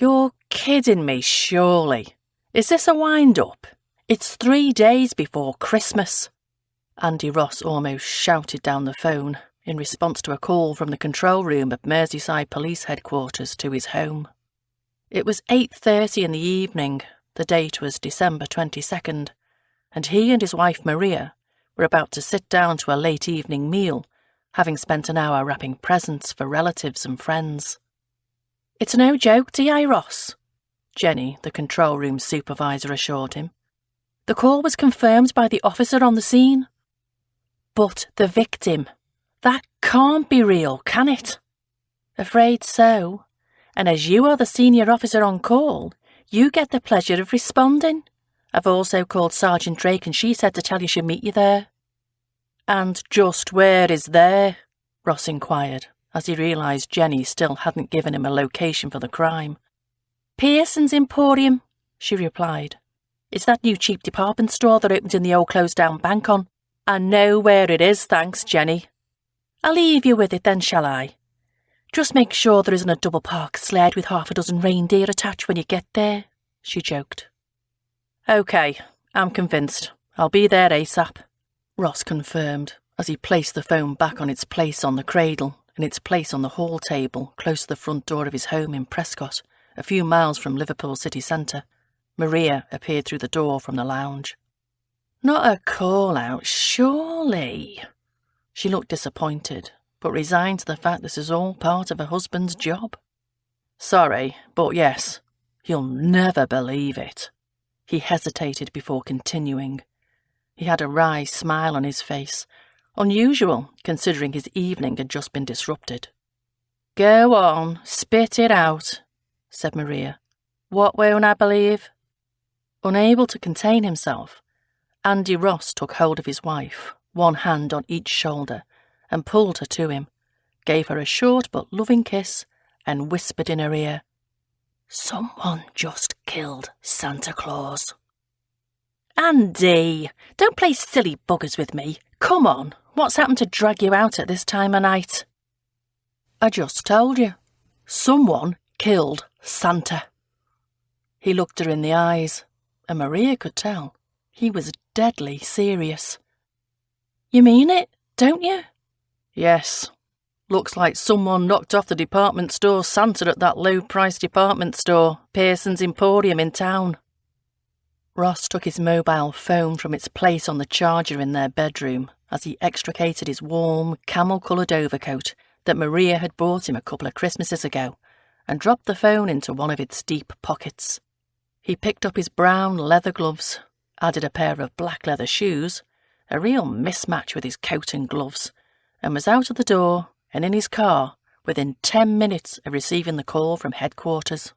You're kidding me, surely. Is this a wind-up? It's 3 days before Christmas. Andy Ross almost shouted down the phone in response to a call from the control room at Merseyside Police Headquarters to his home. It was 8:30 in the evening, the date was December 22nd, and he and his wife Maria were about to sit down to a late evening meal, having spent an hour wrapping presents for relatives and friends. "It's no joke, D.I. Ross," Jenny, the control room supervisor, assured him. "The call was confirmed by the officer on the scene." "But the victim, that can't be real, can it?" "Afraid so. And as you are the senior officer on call, you get the pleasure of responding. I've also called Sergeant Drake and she said to tell you she'll meet you there." "And just where is there?" Ross inquired, as he realised Jenny still hadn't given him a location for the crime. "Pearson's Emporium," she replied. "It's that new cheap department store that opened in the old closed-down bank on." "I know where it is, thanks, Jenny." "I'll leave you with it then, shall I? Just make sure there isn't a double-park sled with 6 reindeer attached when you get there," she joked. "OK, I'm convinced. I'll be there ASAP," Ross confirmed as he placed the phone back on its place on the cradle and its place on the hall table close to the front door of his home in Prescott, a few miles from Liverpool city centre. Maria appeared through the door from the lounge. "Not a call-out, surely?" She looked disappointed, but resigned to the fact this is all part of her husband's job. "Sorry, but yes, you'll never believe it." He hesitated before continuing. He had a wry smile on his face, unusual considering his evening had just been disrupted. "Go on, spit it out," said Maria. "What won't I believe?" Unable to contain himself, Andy Ross took hold of his wife, one hand on each shoulder, and pulled her to him, gave her a short but loving kiss, and whispered in her ear, "Someone just killed Santa Claus." "Andy, don't play silly buggers with me. Come on, what's happened to drag you out at this time of night?" "I just told you. Someone killed Santa." He looked her in the eyes, and Maria could tell he was deadly serious. "You mean it, don't you?" "Yes. Looks like someone knocked off the department store Santa at that low-priced department store, Pearson's Emporium in town." Ross took his mobile phone from its place on the charger in their bedroom as he extricated his warm, camel-coloured overcoat that Maria had bought him a couple of Christmases ago and dropped the phone into one of its deep pockets. He picked up his brown leather gloves, added a pair of black leather shoes, a real mismatch with his coat and gloves, and was out of the door and in his car within 10 minutes of receiving the call from headquarters.